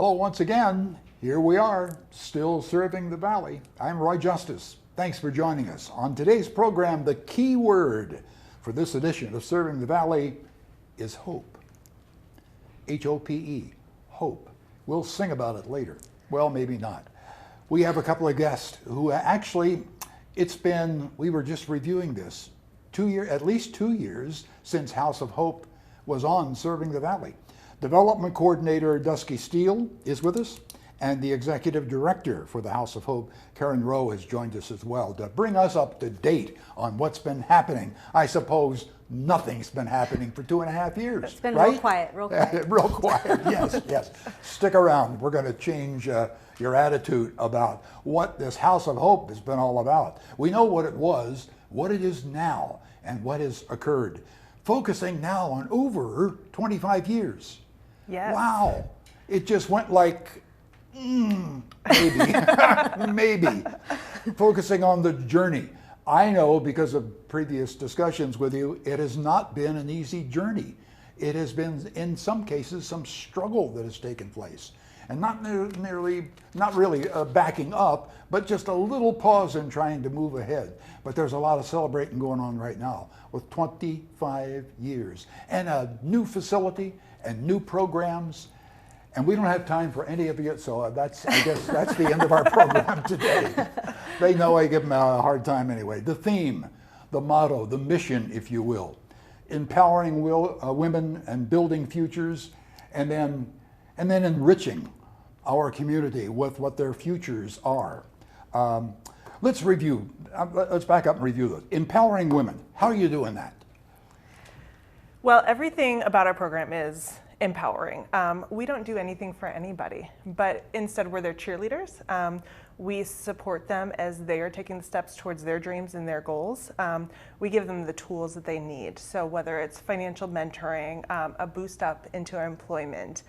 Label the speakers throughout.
Speaker 1: Hello once again. Here we are, still serving the Valley. I'm Roy Justice. Thanks for joining us. On today's program, the key word for this edition of Serving the Valley is hope. H-O-P-E, hope. We'll sing about it later. Well, maybe not. We have a couple of guests who actually, we were just reviewing this, at least 2 years since House of Hope was on Serving the Valley. Development Coordinator Dusky Steele is with us, and the Executive Director for the House of Hope, Karen Rowe, has joined us as well to bring us up to date on what's been happening. I suppose nothing's been happening for 2.5 years.
Speaker 2: It's been
Speaker 1: right?
Speaker 2: real quiet, real quiet.
Speaker 1: Real quiet, yes, yes. Stick around. We're going to change your attitude about what this House of Hope has been all about. We know what it was, what it is now, and what has occurred. Focusing now on over 25 years.
Speaker 2: Yes.
Speaker 1: Wow. It just went like, maybe, maybe. Focusing on the journey. I know because of previous discussions with you, it has not been an easy journey. It has been, in some cases, some struggle that has taken place. And not really backing up, but just a little pause in trying to move ahead. But there's a lot of celebrating going on right now with 25 years and a new facility and new programs. And we don't have time for any of it, so I guess that's the end of our program today. They know I give them a hard time anyway. The theme, the motto, the mission, if you will, empowering women and building futures, and then enriching our community with what their futures are. Let's review. Let's back up and review those. Empowering women. How are you doing that?
Speaker 3: Well, everything about our program is empowering. We don't do anything for anybody, but instead we're their cheerleaders. We support them as they are taking the steps towards their dreams and their goals. We give them the tools that they need. So whether it's financial mentoring, a boost up into our employment,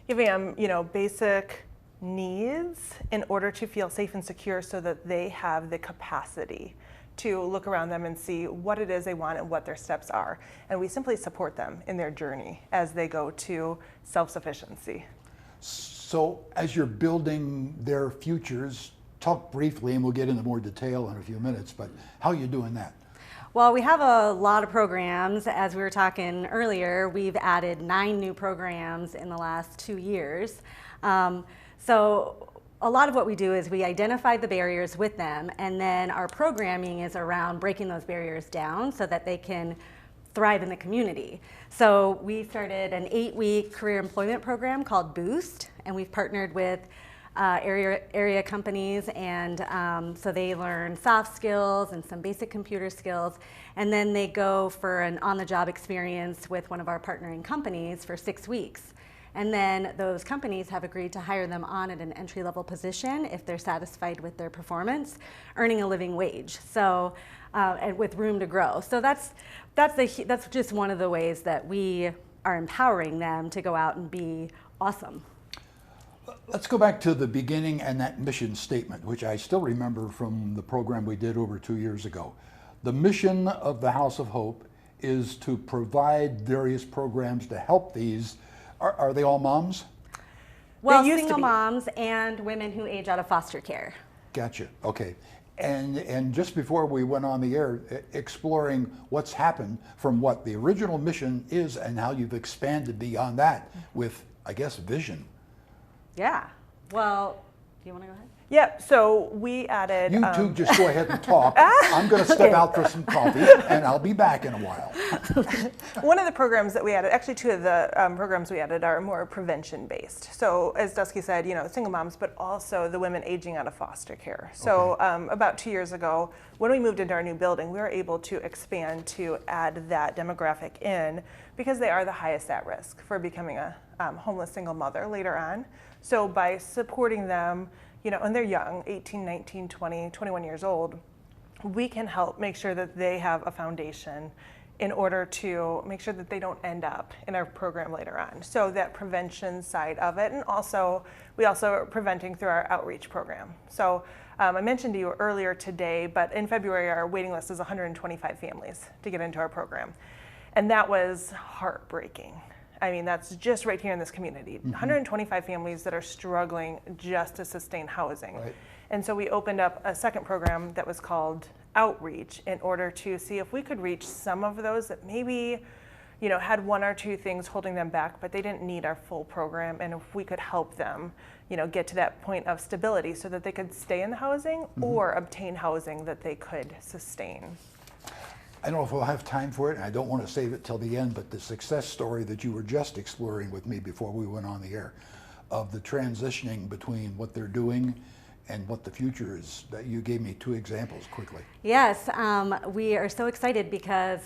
Speaker 3: giving them, basic needs in order to feel safe and secure so that they have the capacity to look around them and see what it is they want and what their steps are. And we simply support them in their journey as they go to self-sufficiency.
Speaker 1: So as you're building their futures, talk briefly, and we'll get into more detail in a few minutes, but how are you doing that?
Speaker 2: Well, we have a lot of programs. As we were talking earlier, we've added 9 new programs in the last 2 years. So a lot of what we do is we identify the barriers with them, and then our programming is around breaking those barriers down so that they can thrive in the community. So we started an 8-week career employment program called Boost, and we've partnered with area companies, and so they learn soft skills and some basic computer skills, and then they go for an on-the-job experience with one of our partnering companies for 6 weeks. And then those companies have agreed to hire them on at an entry-level position if they're satisfied with their performance, earning a living wage. So, and with room to grow. So that's just one of the ways that we are empowering them to go out and be awesome.
Speaker 1: Let's go back to the beginning and that mission statement, which I still remember from the program we did over 2 years ago. The mission of the House of Hope is to provide various programs to help these. Are they all moms?
Speaker 2: Well, single moms and women who age out of foster care.
Speaker 1: Gotcha. Okay. And just before we went on the air, exploring what's happened from what the original mission is and how you've expanded beyond that with, I guess, vision.
Speaker 2: Yeah. Well, do you want to go ahead?
Speaker 3: Yeah, so we added...
Speaker 1: You two just go ahead and talk. I'm going to step out for some coffee, and I'll be back in a while.
Speaker 3: One of the programs that we added, actually 2 of the programs we added are more prevention-based. So as Dusky said, single moms, but also the women aging out of foster care. So about 2 years ago, when we moved into our new building, we were able to expand to add that demographic in because they are the highest at risk for becoming a homeless single mother later on. So by supporting them, and they're young, 18, 19, 20, 21 years old, we can help make sure that they have a foundation in order to make sure that they don't end up in our program later on. So that prevention side of it, and we also are preventing through our outreach program. So I mentioned to you earlier today, but in February our waiting list is 125 families to get into our program. And that was heartbreaking. I mean, that's just right here in this community. 125 families that are struggling just to sustain housing.
Speaker 1: Right.
Speaker 3: And so we opened up a second program that was called Outreach in order to see if we could reach some of those that maybe, you know, had one or two things holding them back, but they didn't need our full program, and if we could help them, you know, get to that point of stability so that they could stay in the housing or obtain housing that they could sustain.
Speaker 1: I don't know if we'll have time for it, and I don't want to save it till the end, but the success story that you were just exploring with me before we went on the air, of the transitioning between what they're doing and what the future is, that you gave me 2 examples quickly.
Speaker 2: Yes, we are so excited because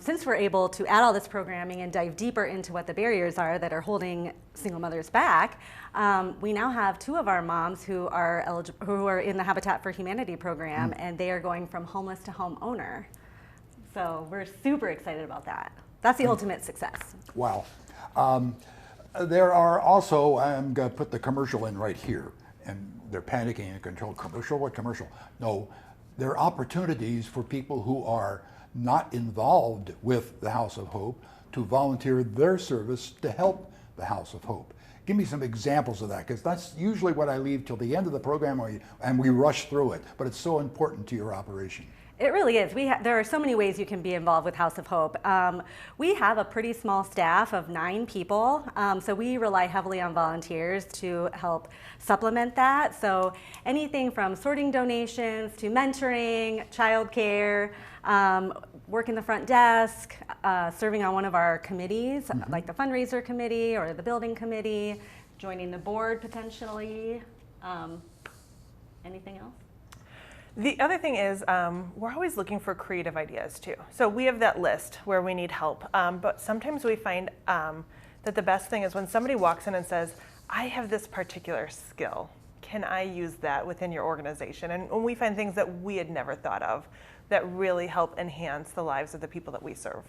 Speaker 2: since we're able to add all this programming and dive deeper into what the barriers are that are holding single mothers back, we now have 2 of our moms who are in the Habitat for Humanity program, and they are going from homeless to homeowner. So we're super excited about that. That's the ultimate success.
Speaker 1: Wow. There are also, I'm going to put the commercial in right here, and they're panicking and control. Commercial? What commercial? No, there are opportunities for people who are not involved with the House of Hope to volunteer their service to help the House of Hope. Give me some examples of that, because that's usually what I leave till the end of the program, and we rush through it, but it's so important to your operation.
Speaker 2: It really is. There are so many ways you can be involved with House of Hope. We have a pretty small staff of 9 people, so we rely heavily on volunteers to help supplement that. So anything from sorting donations to mentoring, childcare, working the front desk, serving on one of our committees, like the fundraiser committee or the building committee, joining the board potentially. Anything else?
Speaker 3: The other thing is we're always looking for creative ideas too. So we have that list where we need help, but sometimes we find that the best thing is when somebody walks in and says, I have this particular skill. Can I use that within your organization? And when we find things that we had never thought of that really help enhance the lives of the people that we serve.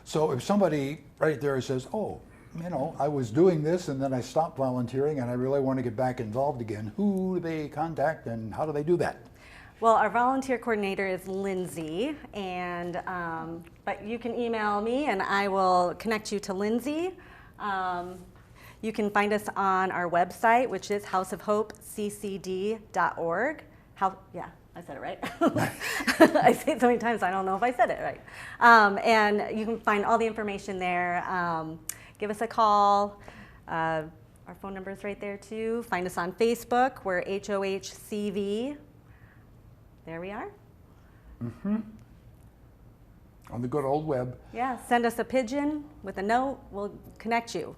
Speaker 1: So if somebody right there says, oh, you know, I was doing this and then I stopped volunteering and I really want to get back involved again, who do they contact and how do they do that?
Speaker 2: Well, our volunteer coordinator is Lindsay, and but you can email me and I will connect you to Lindsay. You can find us on our website, which is houseofhopeccd.org. Yeah, I said it right. I say it so many times I don't know if I said it right. And you can find all the information there. Give us a call. Our phone number is right there too. Find us on Facebook. We're HOHCV. There we are.
Speaker 1: On the good old web.
Speaker 2: Yeah, send us a pigeon with a note. We'll connect you.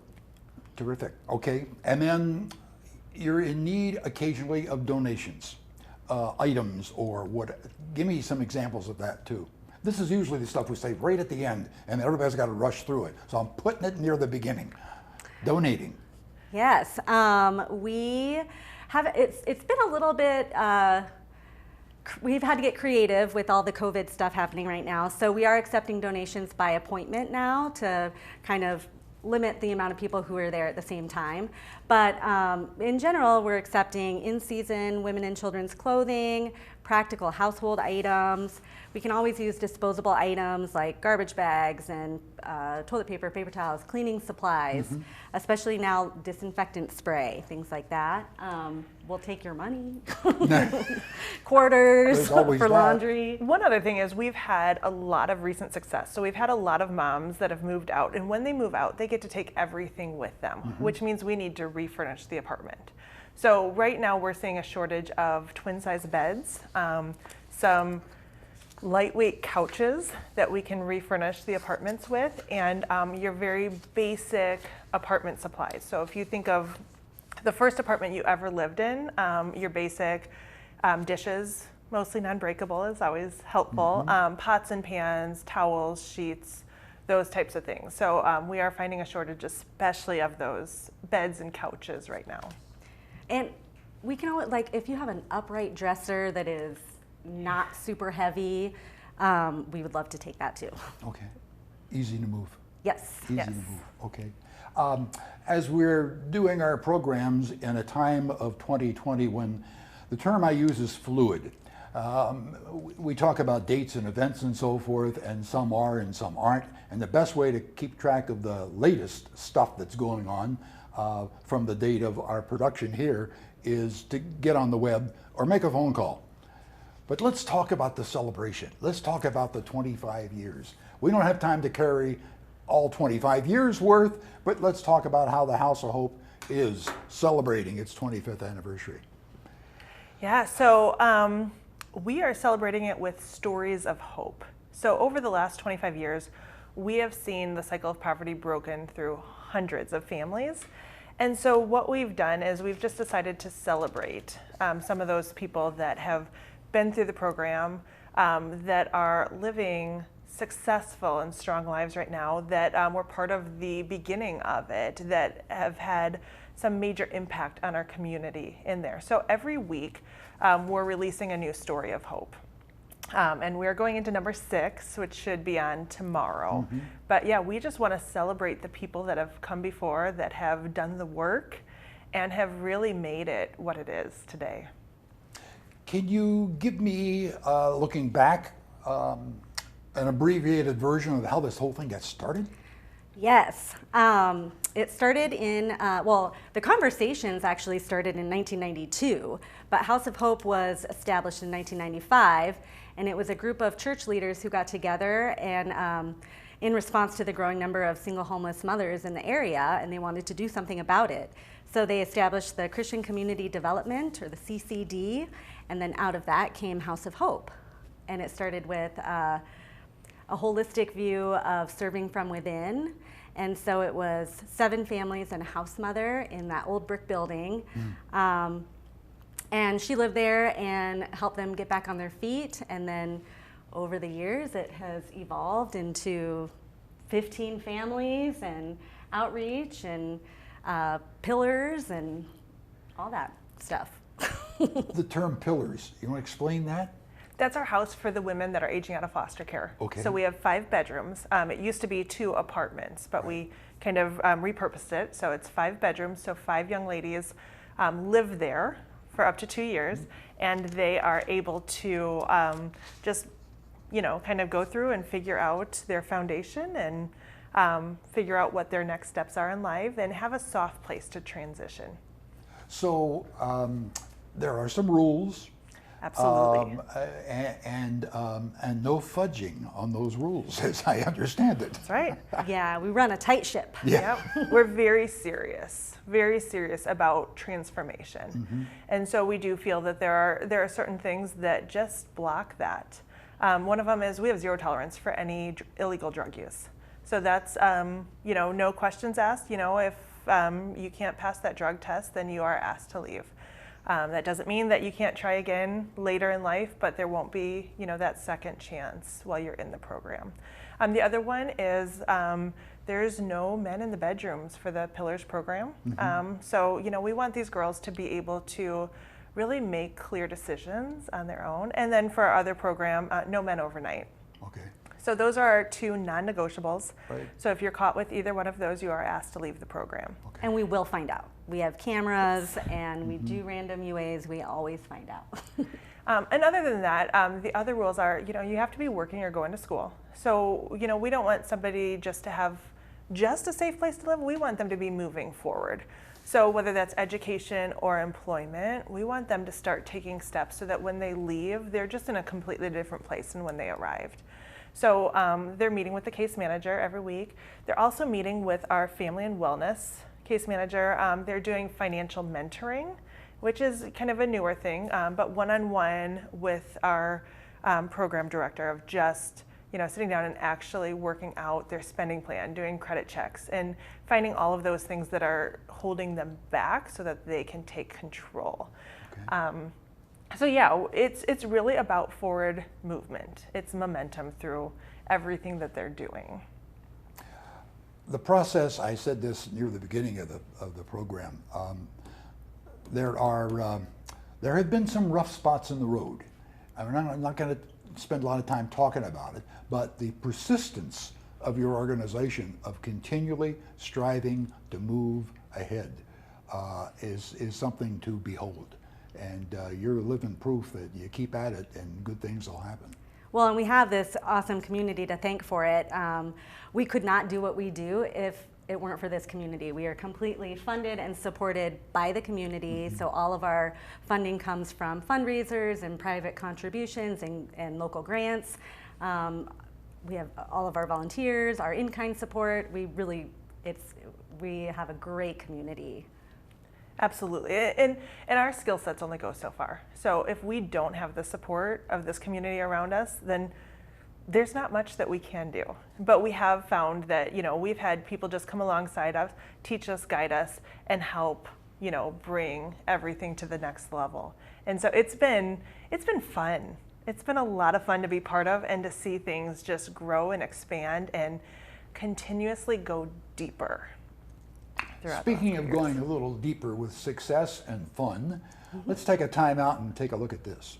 Speaker 1: Terrific. Okay. And then you're in need occasionally of donations, items or what. Give me some examples of that too. This is usually the stuff we say right at the end, and everybody's got to rush through it. So I'm putting it near the beginning. Donating.
Speaker 2: Yes. We have, it's been a little bit, we've had to get creative with all the COVID stuff happening right now. So we are accepting donations by appointment now to kind of limit the amount of people who are there at the same time. But in general, we're accepting in-season women and children's clothing, practical household items. We can always use disposable items like garbage bags and toilet paper, paper towels, cleaning supplies, especially now disinfectant spray, things like that. We'll take your money. Quarters for laundry.
Speaker 3: One other thing is we've had a lot of recent success. So we've had a lot of moms that have moved out, and when they move out, they get to take everything with them, which means we need to refurnish the apartment. So right now we're seeing a shortage of twin-size beds, some lightweight couches that we can refurnish the apartments with, and your very basic apartment supplies. So if you think of the first apartment you ever lived in, your basic dishes, mostly non-breakable, is always helpful. Pots and pans, towels, sheets, those types of things. So we are finding a shortage, especially of those beds and couches right now.
Speaker 2: And we can always, like, if you have an upright dresser that is not super heavy, we would love to take that too.
Speaker 1: Okay. Easy to move.
Speaker 2: Yes.
Speaker 1: Easy to move. Okay. As we're doing our programs in a time of 2020 when the term I use is fluid, We talk about dates and events and so forth, and some are and some aren't. And the best way to keep track of the latest stuff that's going on from the date of our production here is to get on the web or make a phone call. But let's talk about the celebration. Let's talk about the 25 years. We don't have time to carry all 25 years worth, but let's talk about how the House of Hope is celebrating its 25th anniversary.
Speaker 3: Yeah, so we are celebrating it with stories of hope. So over the last 25 years, we have seen the cycle of poverty broken through hundreds of families. And so what we've done is we've just decided to celebrate some of those people that have been through the program, that are living successful and strong lives right now, that were part of the beginning of it, that have had some major impact on our community in there. So every week we're releasing a new story of hope. And we're going into number 6, which should be on tomorrow. Mm-hmm. But yeah, we just want to celebrate the people that have come before, that have done the work, and have really made it what it is today.
Speaker 1: Can you give me, looking back, an abbreviated version of how this whole thing got started?
Speaker 2: Yes. It started in, well, the conversations actually started in 1992, but House of Hope was established in 1995, and it was a group of church leaders who got together and in response to the growing number of single homeless mothers in the area, and they wanted to do something about it. So they established the Christian Community Development, or the CCD, and then out of that came House of Hope. And it started with a holistic view of serving from within. And so it was 7 families and a house mother in that old brick building. And she lived there and helped them get back on their feet. And then over the years, it has evolved into 15 families and outreach and pillars and all that stuff.
Speaker 1: The term pillars, you want to explain that?
Speaker 3: That's our house for the women that are aging out of foster care.
Speaker 1: Okay.
Speaker 3: So we have 5 bedrooms. It used to be 2 apartments, but we kind of repurposed it. So it's 5 bedrooms, so 5 young ladies live there for up to 2 years, and they are able to just, kind of go through and figure out their foundation and figure out what their next steps are in life and have a soft place to transition.
Speaker 1: So there are some rules.
Speaker 3: Absolutely.
Speaker 1: And no fudging on those rules, as I understand it.
Speaker 3: That's right.
Speaker 2: Yeah, we run a tight ship.
Speaker 1: Yeah.
Speaker 3: Yep. We're very serious about transformation. Mm-hmm. And so we do feel that there are certain things that just block that. One of them is we have 0 tolerance for any illegal drug use. So that's, no questions asked. If you can't pass that drug test, then you are asked to leave. That doesn't mean that you can't try again later in life, but there won't be, that second chance while you're in the program. The other one is there's no men in the bedrooms for the Pillars program. Mm-hmm. So, we want these girls to be able to really make clear decisions on their own. And then for our other program, no men overnight.
Speaker 1: Okay.
Speaker 3: So those are our 2 non-negotiables.
Speaker 1: Right.
Speaker 3: So if you're caught with either one of those, you are asked to leave the program.
Speaker 1: Okay.
Speaker 2: And we will find out. We have cameras and we do random UAs. We always find out.
Speaker 3: And other than that, the other rules are, you have to be working or going to school. So, we don't want somebody just to have just a safe place to live. We want them to be moving forward. So whether that's education or employment, we want them to start taking steps so that when they leave, they're just in a completely different place than when they arrived. So they're meeting with the case manager every week. They're also meeting with our family and wellness case manager. They're doing financial mentoring, which is kind of a newer thing, but one-on-one with our program director of just sitting down and actually working out their spending plan, doing credit checks, and finding all of those things that are holding them back so that they can take control. Okay. So yeah, it's really about forward movement. It's momentum through everything that they're doing.
Speaker 1: The process, I said this near the beginning of the program, there have been some rough spots in the road. I'm not going to spend a lot of time talking about it, but the persistence of your organization of continually striving to move ahead is something to behold. And you're living proof that you keep at it and good things will happen.
Speaker 2: Well, and we have this awesome community to thank for it. We could not do what we do if it weren't for this community. We are completely funded and supported by the community, so all of our funding comes from fundraisers and private contributions and local grants. We have all of our volunteers, our in-kind support. We have a great community.
Speaker 3: Absolutely, and our skill sets only go so far. So if we don't have the support of this community around us, then there's not much that we can do. But we have found that, we've had people just come alongside us, teach us, guide us, and help, bring everything to the next level. And so it's been fun. It's been a lot of fun to be part of and to see things just grow and expand and continuously go deeper.
Speaker 1: Speaking of going a little deeper with success and fun, let's take a time out and take a look at this.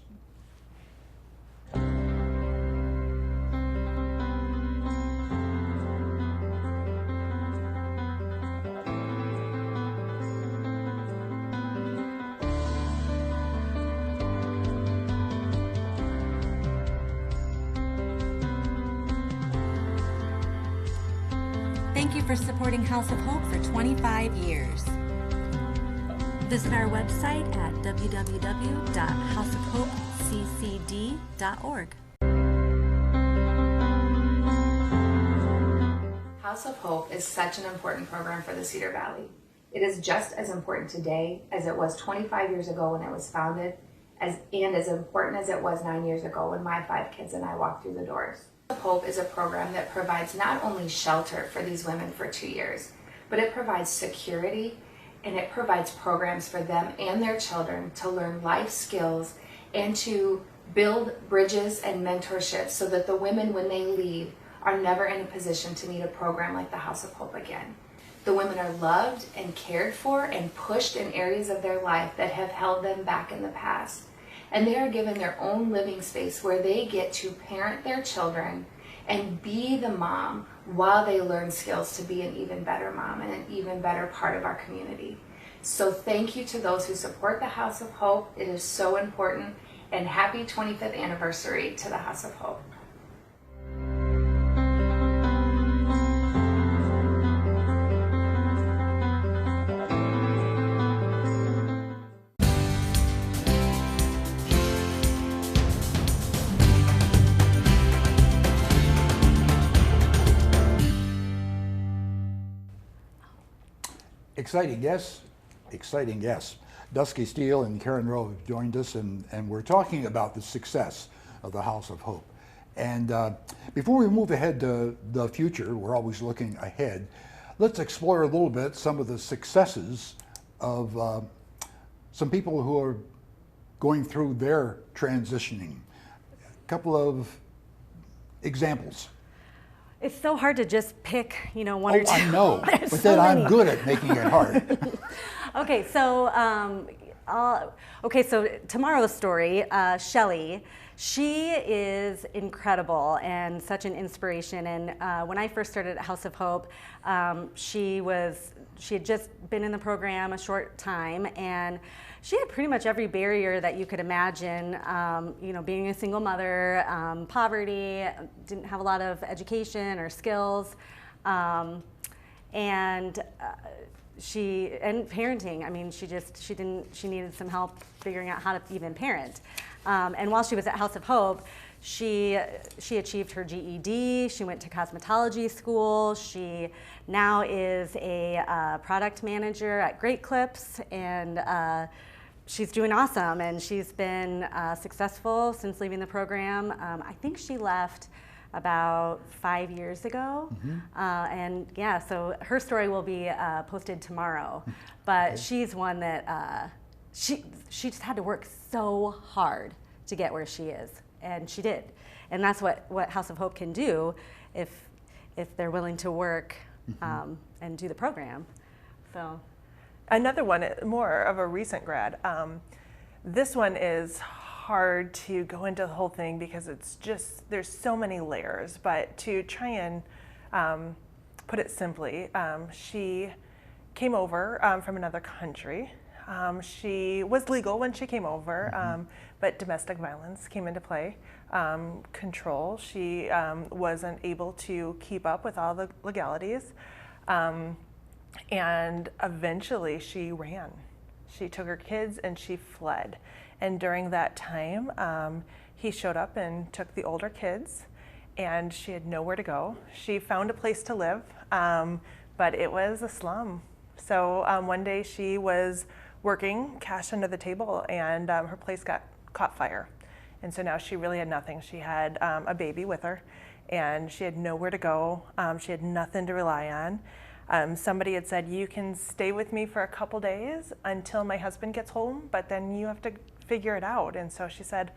Speaker 4: Thank you for supporting House of Hope for 25 years. Visit our website at www.houseofhopeccd.org.
Speaker 5: House of Hope is such an important program for the Cedar Valley. It is just as important today as it was 25 years ago when it was founded, and as important as it was 9 years ago when my 5 kids and I walked through the doors. House of Hope is a program that provides not only shelter for these women for 2 years, but it provides security and it provides programs for them and their children to learn life skills and to build bridges and mentorships so that the women, when they leave, are never in a position to need a program like the House of Hope again. The women are loved and cared for and pushed in areas of their life that have held them back in the past. And they are given their own living space where they get to parent their children and be the mom while they learn skills to be an even better mom and an even better part of our community. So thank you to those who support the House of Hope. It is so important, and happy 25th anniversary to the House of Hope.
Speaker 1: Exciting, yes? Exciting, yes. Dusky Steele and Karen Rowe have joined us, and we're talking about the success of the House of Hope. And before we move ahead to the future, we're always looking ahead, let's explore a little bit some of the successes of some people who are going through their transitioning. A couple of examples.
Speaker 2: It's so hard to just pick, one or two.
Speaker 1: I know,
Speaker 2: There's
Speaker 1: but
Speaker 2: so
Speaker 1: then
Speaker 2: many.
Speaker 1: I'm good at making it hard.
Speaker 2: Okay, so tomorrow's story, Shelly, she is incredible and such an inspiration. And when I first started at House of Hope, she had just been in the program a short time, and she had pretty much every barrier that you could imagine. Being a single mother, poverty, didn't have a lot of education or skills, and parenting. I mean, she needed some help figuring out how to even parent. And while she was at House of Hope, she achieved her GED. She went to cosmetology school. She now is a product manager at Great Clips, and she's doing awesome. And she's been successful since leaving the program. I think she left about 5 years ago. And yeah, so her story will be posted tomorrow. But she's one that she just had to work so hard to get where she is, and she did. And that's what House of Hope can do if they're willing to work and do the program. So
Speaker 3: another one, more of a recent grad. This one is hard to go into the whole thing because it's just, there's so many layers, but to try and put it simply, she came over from another country She was legal when she came over, but domestic violence came into play. Control. She wasn't able to keep up with all the legalities. And eventually she ran. She took her kids and she fled. And during that time, he showed up and took the older kids, and she had nowhere to go. She found a place to live, but it was a slum. So one day she was working cash under the table, and her place caught fire. And so now she really had nothing. She had a baby with her, and she had nowhere to go. She had nothing to rely on. Somebody had said, you can stay with me for a couple days until my husband gets home, but then you have to figure it out. And so she said,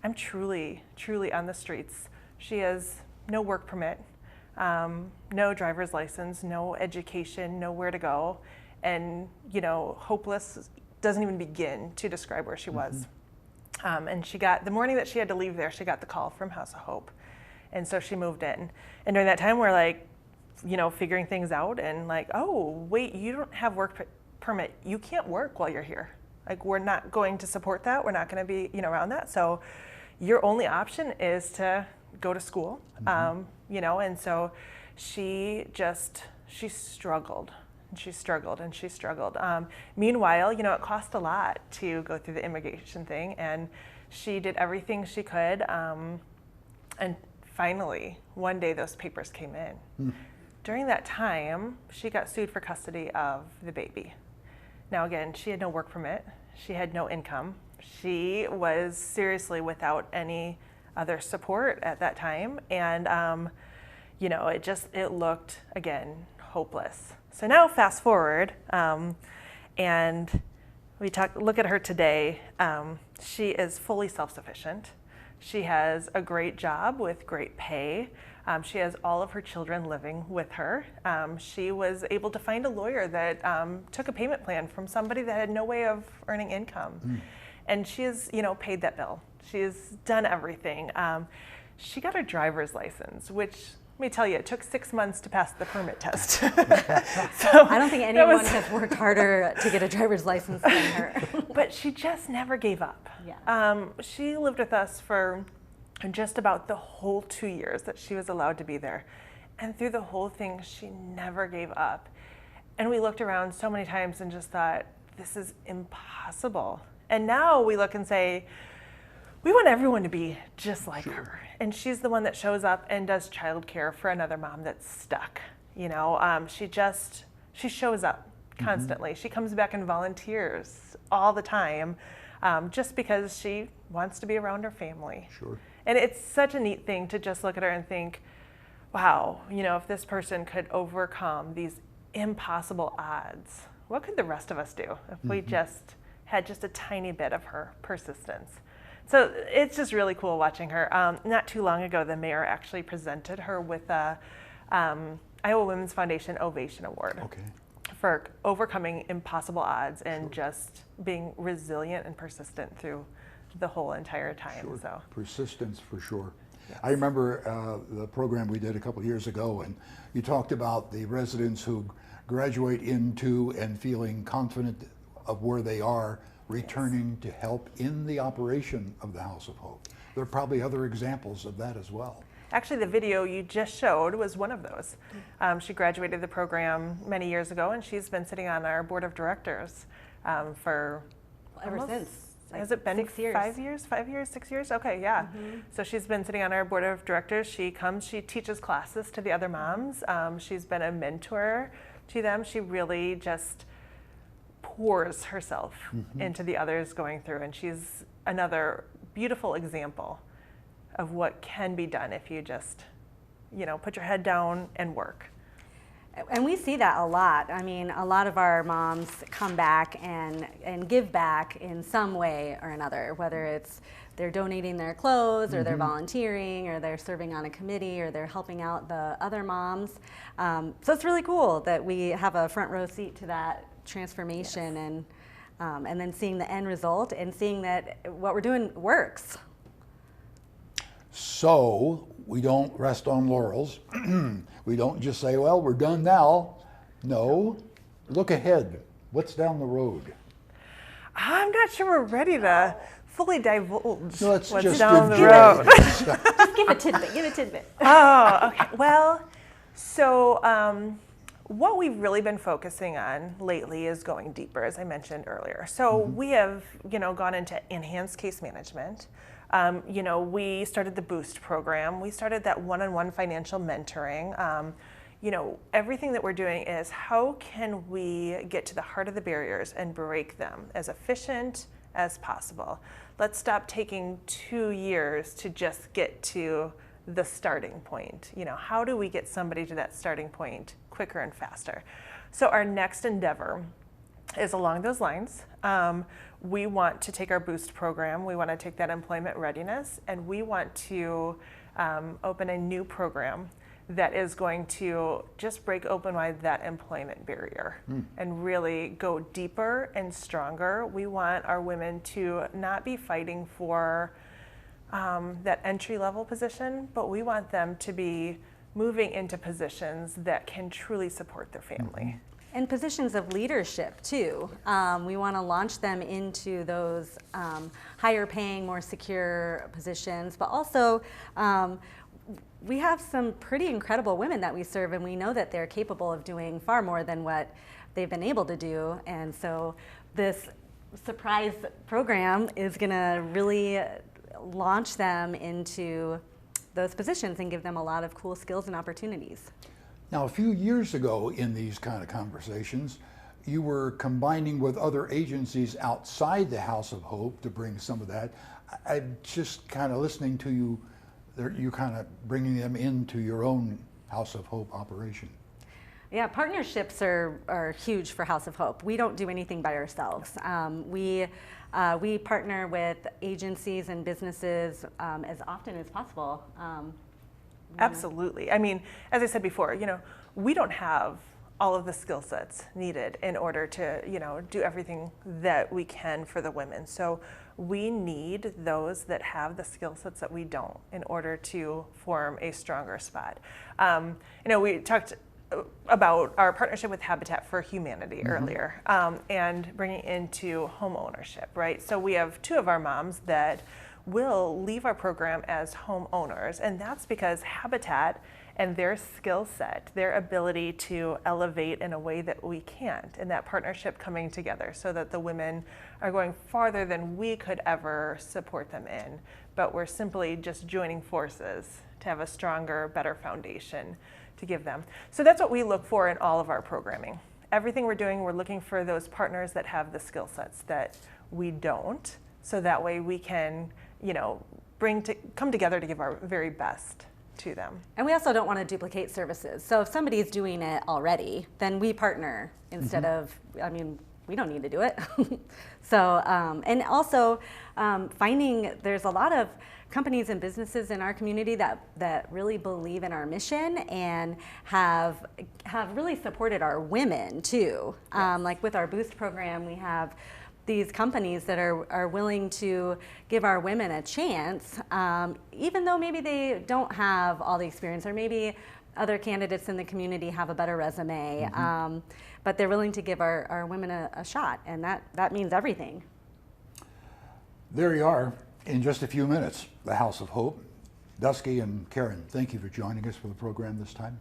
Speaker 3: I'm truly, truly on the streets. She has no work permit, no driver's license, no education, nowhere to go. And, hopeless doesn't even begin to describe where she was. And the morning that she had to leave there, she got the call from House of Hope. And so she moved in. And during that time, we're like, figuring things out, and like, oh, wait, you don't have work permit. You can't work while you're here. Like, we're not going to support that. We're not going to be, around that. So your only option is to go to school, and so she struggled. And she struggled and she struggled. Meanwhile, it cost a lot to go through the immigration thing, and she did everything she could. And finally, one day those papers came in. During that time, she got sued for custody of the baby. Now again, she had no work permit. She had no income. She was seriously without any other support at that time. And, it looked, again, hopeless. So now fast forward, and we look at her today. She is fully self-sufficient. She has a great job with great pay. She has all of her children living with her. She was able to find a lawyer that took a payment plan from somebody that had no way of earning income. And she has, paid that bill. She has done everything. She got her driver's license, which, let me tell you, it took 6 months to pass the permit test. So
Speaker 2: I don't think anyone has worked harder to get a driver's license than her.
Speaker 3: But she just never gave up.
Speaker 2: Yeah.
Speaker 3: She lived with us for just about the whole 2 years that she was allowed to be there. And through the whole thing, she never gave up. And we looked around so many times and just thought, this is impossible. And now we look and say, we want everyone to be just like her. And she's the one that shows up and does childcare for another mom that's stuck. She shows up constantly. She comes back and volunteers all the time, just because she wants to be around her family.
Speaker 1: Sure.
Speaker 3: And it's such a neat thing to just look at her and think, wow, if this person could overcome these impossible odds, what could the rest of us do if we just had just a tiny bit of her persistence? So it's just really cool watching her. Not too long ago, the mayor actually presented her with a Iowa Women's Foundation Ovation Award for overcoming impossible odds and just being resilient and persistent through the whole entire time.
Speaker 1: Sure.
Speaker 3: So
Speaker 1: Persistence for sure.
Speaker 3: Yes.
Speaker 1: I remember the program we did a couple of years ago, and you talked about the residents who graduate into and feeling confident of where they are, returning to help in the operation of the House of Hope. There are probably other examples of that as well.
Speaker 3: Actually, the video you just showed was one of those. She graduated the program many years ago, and she's been sitting on our board of directors for
Speaker 2: Ever
Speaker 3: almost,
Speaker 2: since.
Speaker 3: has it been
Speaker 2: 6 years.
Speaker 3: 5 years? 5 years, 6 years? Okay, yeah. So she's been sitting on our board of directors. She teaches classes to the other moms. She's been a mentor to them. She really just pours herself into the others going through, and she's another beautiful example of what can be done if you just, put your head down and work.
Speaker 2: And we see that a lot. I mean, a lot of our moms come back and give back in some way or another, whether it's they're donating their clothes or they're volunteering or they're serving on a committee or they're helping out the other moms. So it's really cool that we have a front row seat to that transformation and then seeing the end result and seeing that what we're doing works.
Speaker 1: So we don't rest on laurels. We don't just say, well, we're done now. No, look ahead. What's down the road?
Speaker 3: I'm not sure we're ready to fully divulge
Speaker 1: Let's
Speaker 3: what's
Speaker 1: just
Speaker 3: down the
Speaker 1: enjoy
Speaker 3: road.
Speaker 1: it.
Speaker 2: Just give a tidbit, give a tidbit.
Speaker 3: Oh, okay. Well, so what we've really been focusing on lately is going deeper, as I mentioned earlier. So we have, gone into enhanced case management. We started the Boost program. We started that one-on-one financial mentoring. Everything that we're doing is how can we get to the heart of the barriers and break them as efficient as possible. Let's stop taking 2 years to just get to the starting point. How do we get somebody to that starting point quicker and faster? So our next endeavor is along those lines. We want to take our Boost program, we want to take that employment readiness, and we want to open a new program that is going to just break open wide that employment barrier and really go deeper and stronger. We want our women to not be fighting for that entry-level position, but we want them to be moving into positions that can truly support their family.
Speaker 2: And positions of leadership too. We want to launch them into those higher paying, more secure positions, but also we have some pretty incredible women that we serve, and we know that they're capable of doing far more than what they've been able to do. And so this surprise program is going to really launch them into those positions and give them a lot of cool skills and opportunities.
Speaker 1: Now, a few years ago in these kind of conversations, you were combining with other agencies outside the House of Hope to bring some of that. I'm just kind of listening to you, you kind of bringing them into your own House of Hope operation.
Speaker 2: Yeah, partnerships are huge for House of Hope. We don't do anything by ourselves. We partner with agencies and businesses as often as possible.
Speaker 3: Absolutely. I mean, as I said before, we don't have all of the skill sets needed in order to, do everything that we can for the women. So we need those that have the skill sets that we don't in order to form a stronger spot. We talked about our partnership with Habitat for Humanity earlier, and bringing into home ownership, right? So we have 2 of our moms that will leave our program as homeowners, and that's because Habitat and their skill set, their ability to elevate in a way that we can't, and that partnership coming together so that the women are going farther than we could ever support them in, but we're simply just joining forces to have a stronger, better foundation to give them. So that's what we look for in all of our programming. Everything we're doing, we're looking for those partners that have the skill sets that we don't, so that way we can come together to give our very best to them.
Speaker 2: And we also don't want to duplicate services. So if somebody's doing it already, then we partner instead of, we don't need to do it. So, and also finding there's a lot of companies and businesses in our community that really believe in our mission and have really supported our women too. Yes. Like with our Boost program, we have these companies that are willing to give our women a chance, even though maybe they don't have all the experience, or maybe other candidates in the community have a better resume, but they're willing to give our women a shot, and that means everything.
Speaker 1: There you are, in just a few minutes, the House of Hope. Dusky and Karen, thank you for joining us for the program this time.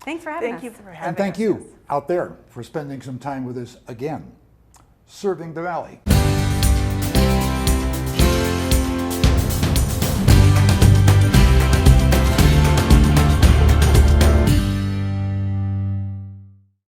Speaker 2: Thanks for having us.
Speaker 3: Thank you for having us.
Speaker 1: And thank you out there for spending some time with us again, serving the Valley.